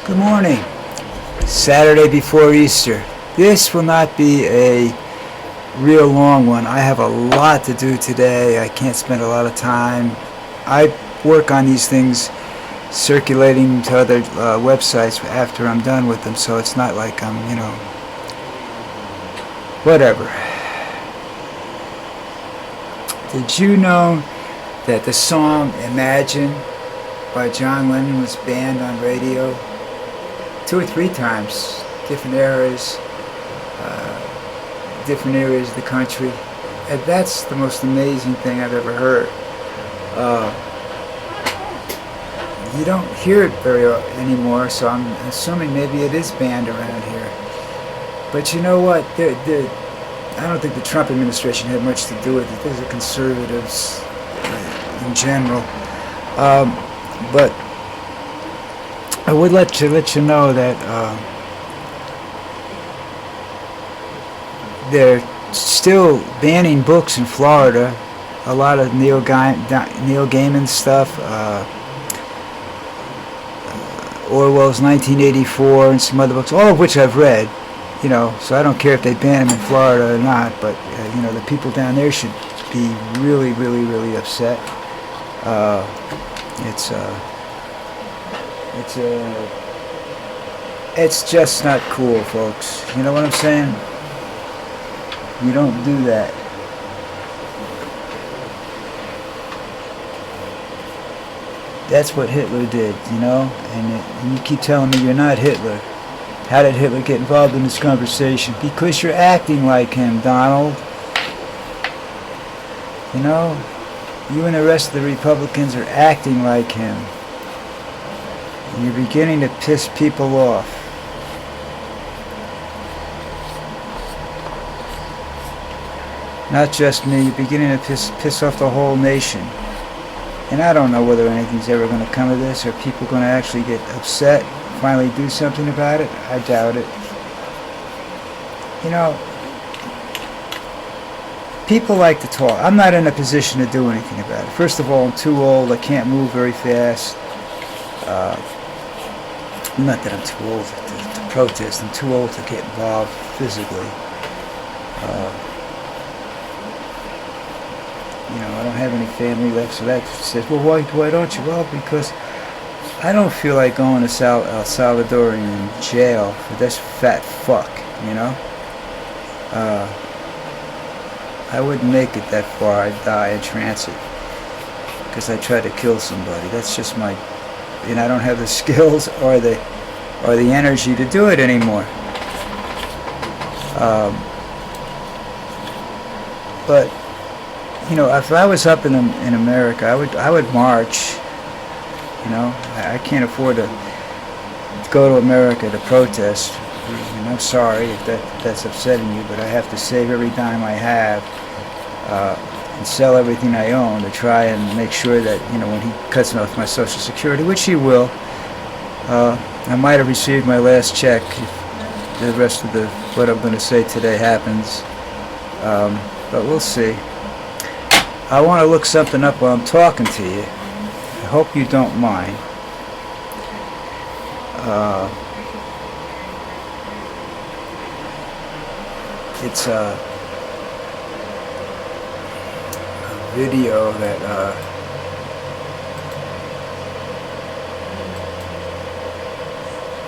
Good morning. Saturday before Easter. This will not be a real long one. I have a lot to do today. I can't spend a lot of time. I work on these things circulating to other websites after I'm done with them, so it's not like I'm, whatever. Did you know that the song Imagine by John Lennon was banned on radio 2 or 3 times, different eras of the country? And that's the most amazing thing I've ever heard. You don't hear it very anymore, so I'm assuming maybe it is banned around here. But you know what? I don't think the Trump administration had much to do with it. These are conservatives in general. But I would let you know that they're still banning books in Florida. A lot of Neil Gaiman stuff, Orwell's 1984, and some other books, all of which I've read. So I don't care if they ban them in Florida or not. But the people down there should be really, really, really upset. It's just not cool, folks. You know what I'm saying? You don't do that. That's what Hitler did, and you keep telling me you're not Hitler. How did Hitler get involved in this conversation? Because you're acting like him, Donald. You and the rest of the Republicans are acting like him. And you're beginning to piss people off. Not just me, you're beginning to piss off the whole nation. And I don't know whether anything's ever going to come of this, or people going to actually get upset, finally do something about it. I doubt it. People like to talk. I'm not in a position to do anything about it. First of all, I'm too old. I can't move very fast. Not that I'm too old to protest. I'm too old to get involved physically. I don't have any family left, so that says, well, why don't you? Well, because I don't feel like going to El Salvador in jail for this fat fuck, I wouldn't make it that far. I'd die in transit because I tried to kill somebody. That's just I don't have the skills or the energy to do it anymore. But if I was up in America, I would march. I can't afford to go to America to protest. I'm sorry if that's upsetting you, but I have to save every dime I have and sell everything I own to try and make sure that when he cuts off my Social Security, which he will, I might have received my last check if the rest of what I'm going to say today happens. But we'll see. I want to look something up while I'm talking to you. I hope you don't mind. It's a video that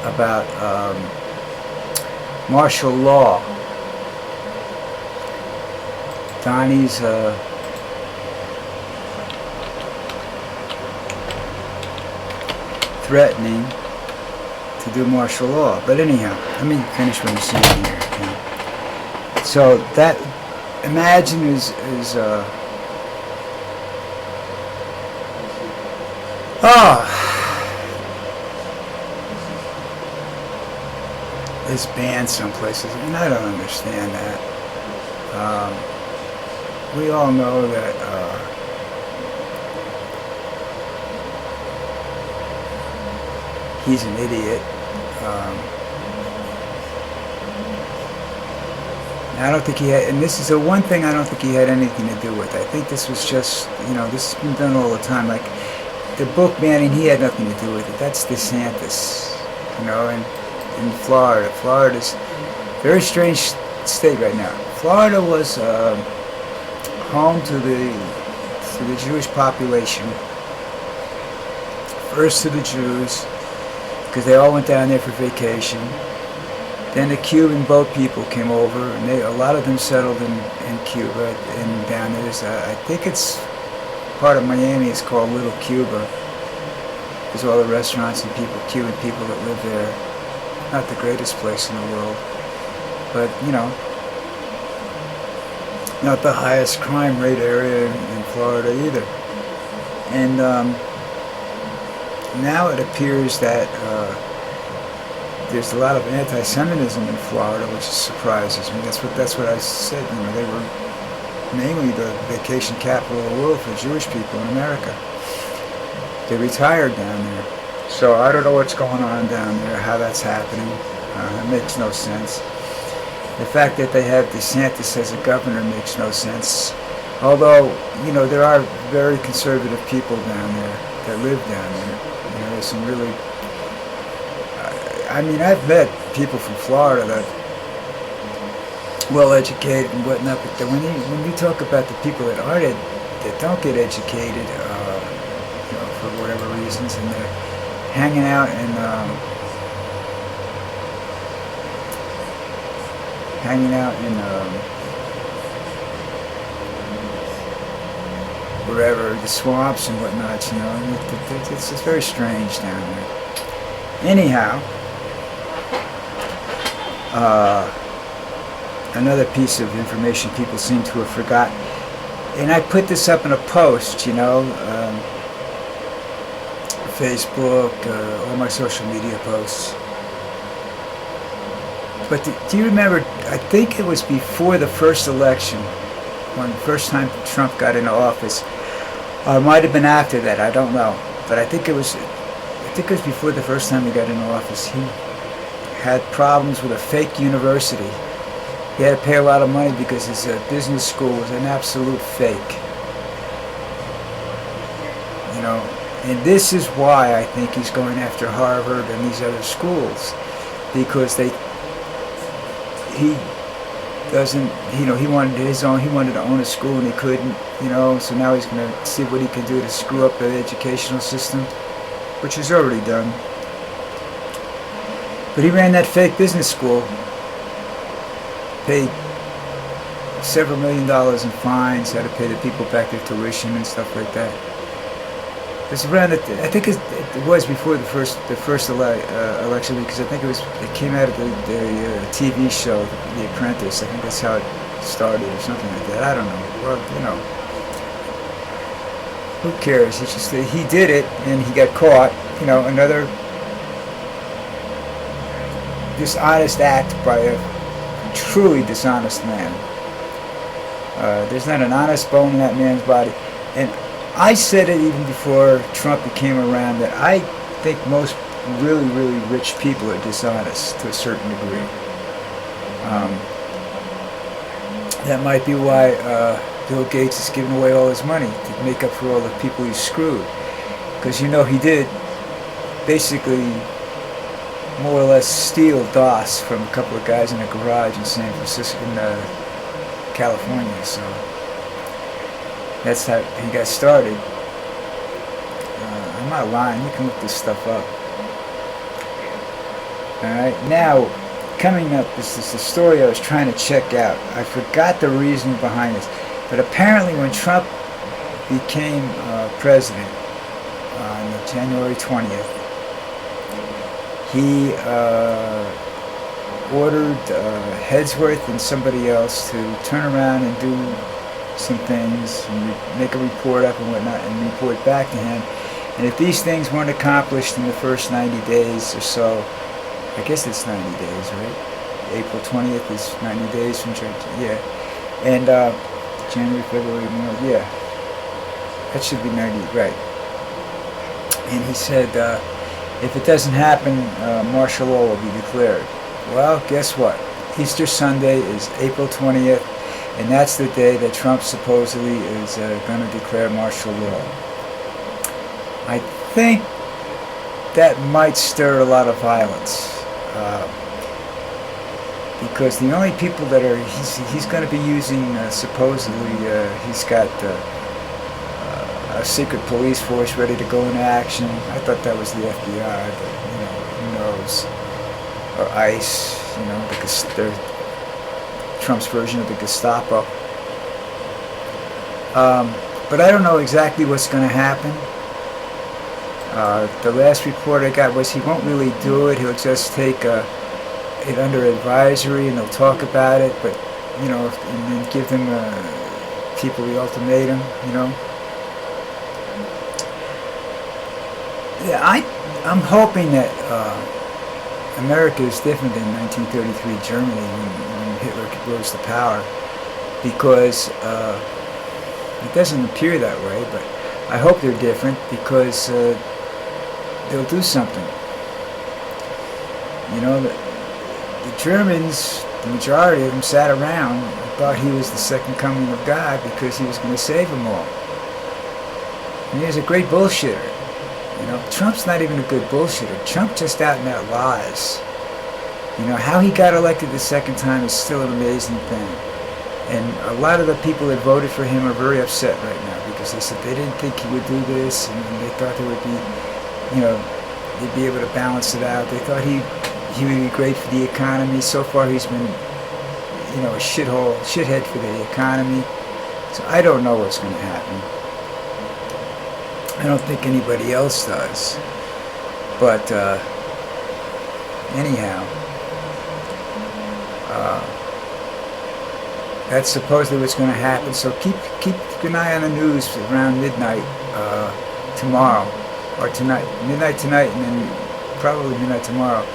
about martial law. Donnie's threatening to do martial law. But anyhow, let me finish what I'm saying here. So that Imagine is banned some places, and I don't understand that. We all know that he's an idiot. I don't think he had, and this is the one thing I don't think he had anything to do with. I think this was just, this has been done all the time. Like the book banning, he had nothing to do with it. That's DeSantis. you know, and in Florida. Florida's a very strange state right now. Florida was home to the Jewish population. First to the Jews, because they all went down there for vacation. Then the Cuban boat people came over, and a lot of them settled in Cuba and down there. I think it's part of Miami. It's called Little Cuba. There's all the restaurants and Cuban people that live there. Not the greatest place in the world, but you know, not the highest crime rate area in Florida either. And now it appears that there's a lot of anti-Semitism in Florida, which surprises me. That's what I said. You know, they were mainly the vacation capital of the world for Jewish people in America. They retired down there, so I don't know what's going on down there, how that's happening. It makes no sense. The fact that they have DeSantis as a governor makes no sense. Although, you know, there are very conservative people down there that live down there. You know, there's some really... I mean, I've met people from Florida that well educated and whatnot, but when you talk about the people that don't get educated, you know, for whatever reasons, and they're hanging out in wherever, the swamps and whatnot, you know, it's very strange down there. Anyhow. Another piece of information people seem to have forgotten, and I put this up in a post, you know, Facebook, all my social media posts. But do you remember, I think it was before the first election, when the first time Trump got into office, or it might have been after that, I don't know, but I think it was before the first time he got into office. He had problems with a fake university. He had to pay a lot of money because his business school was an absolute fake. You know, and this is why I think he's going after Harvard and these other schools, because he doesn't, you know, he wanted to own a school and he couldn't, you know, so now he's going to see what he can do to screw up the educational system, which he's already done. But he ran that fake business school, paid several $1 million in fines, had to pay the people back their tuition and stuff like that. It was around, I think it was before the first election, because I think it came out of the TV show, The Apprentice. I think that's how it started or something like that. I don't know. Well, you know, who cares? It's just that he did it and he got caught. You know, another dishonest act by a truly dishonest man. There's not an honest bone in that man's body. And I said it even before Trump became around, that I think most really, really rich people are dishonest to a certain degree. That might be why Bill Gates is giving away all his money, to make up for all the people he screwed. Because, you know, he did basically more or less steal DOS from a couple of guys in a garage in San Francisco, in California. So that's how he got started. I'm not lying. You can look this stuff up. Alright, now, coming up is the story I was trying to check out. I forgot the reason behind this. But apparently when Trump became president on January 20th, he ordered Headsworth and somebody else to turn around and do some things, and make a report up and whatnot, and report back to him. And if these things weren't accomplished in the first 90 days or so, I guess it's 90 days, right? April 20th is 90 days from church, yeah. And January, February, March, yeah. That should be 90, right. And he said, if it doesn't happen, martial law will be declared. Well, guess what? Easter Sunday is April 20th, and that's the day that Trump supposedly is going to declare martial law. I think that might stir a lot of violence. Because the only people that are he's going to be using supposedly he's got a secret police force ready to go into action. I thought that was the FBI, but who knows? Or ICE, because they're Trump's version of the Gestapo. But I don't know exactly what's going to happen. The last report I got was he won't really do it. He'll just take it under advisory, and they'll talk about it, but and then give them people the ultimatum. Yeah, I'm hoping that America is different than 1933 Germany when Hitler rose to power, because it doesn't appear that way. But I hope they're different, because they'll do something. The Germans, the majority of them, sat around and thought he was the second coming of God because he was going to save them all. And he was a great bullshitter. Trump's not even a good bullshitter. Trump just out and out lies. How he got elected the second time is still an amazing thing. And a lot of the people that voted for him are very upset right now, because they said they didn't think he would do this, and they thought there would be, they'd be able to balance it out. They thought he would be great for the economy. So far he's been, a shithead for the economy. So I don't know what's going to happen. I don't think anybody else does. But anyhow, that's supposedly what's going to happen. So keep an eye on the news around midnight tomorrow, or tonight, midnight tonight, and then probably midnight tomorrow.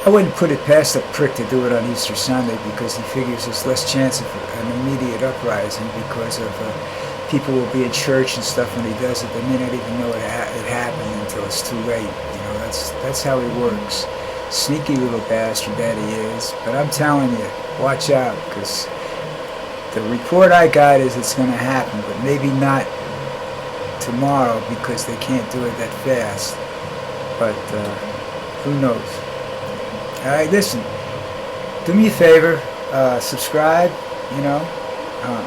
I wouldn't put it past the prick to do it on Easter Sunday, because he figures there's less chance of an immediate uprising, because of people will be in church and stuff when he does it. They may not even know it happened until it's too late. That's how he works. Sneaky little bastard that he is. But I'm telling you, watch out, because the report I got is it's going to happen, but maybe not tomorrow, because they can't do it that fast. But who knows? All right, listen. Do me a favor. Subscribe.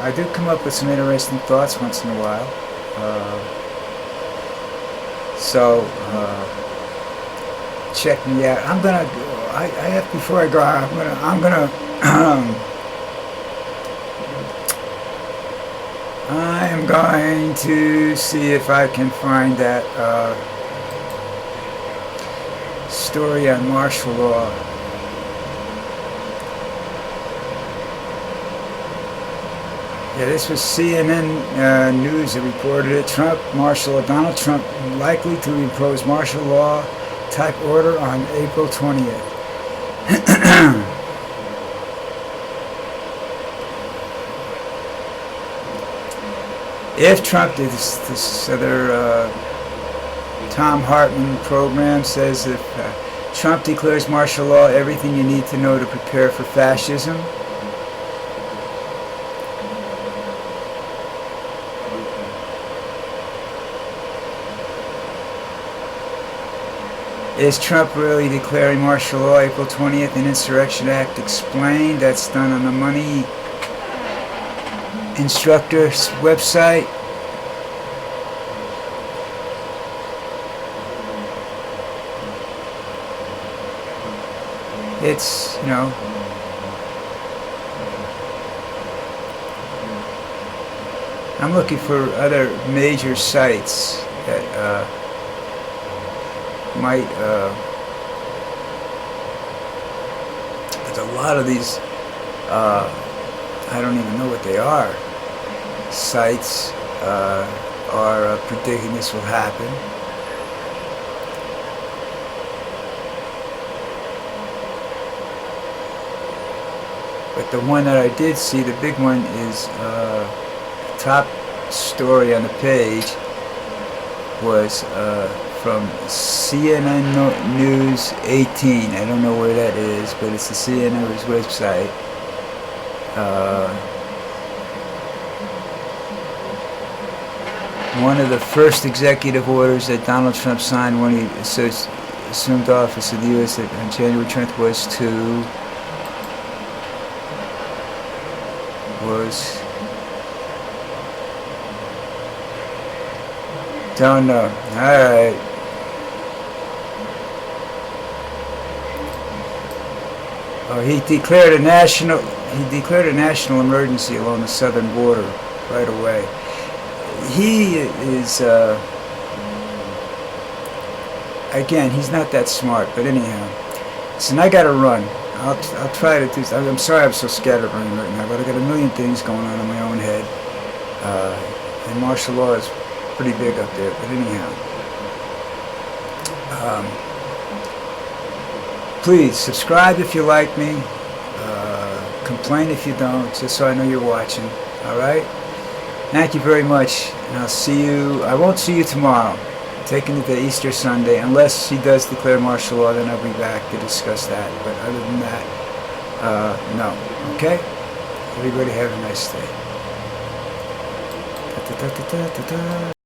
I do come up with some interesting thoughts once in a while. So check me out. I have, before I go, I am going to see if I can find that story on martial law. Yeah, this was CNN News that reported it. Donald Trump likely to impose martial law type order on April 20th. If Trump did this other Tom Hartman program says, if Trump declares martial law, everything you need to know to prepare for fascism. Is Trump really declaring martial law April 20th? An Insurrection Act explained. That's done on the Money Instructor's website. It's, I'm looking for other major sites that might, there's a lot of these, I don't even know what they are, sites are predicting this will happen. But the one that I did see, the big one, is top story on the page was from CNN News 18. I don't know where that is, but it's the CNN News website. One of the first executive orders that Donald Trump signed when he assumed office of the U.S. on January 20th don't know. Alright. Oh, he declared a national emergency along the southern border right away. He is, again, he's not that smart, but anyhow. Listen, I gotta run. I'll try to do. I'm sorry I'm so scatterbrained right now, but I got a million things going on in my own head. And martial law is pretty big up there, but anyhow. Please subscribe if you like me. Complain if you don't, just so I know you're watching. Alright? Thank you very much, and I'll see you. I won't see you tomorrow, taking it to Easter Sunday, unless she does declare martial law, then I'll be back to discuss that. But other than that, no. Okay? Everybody have a nice day.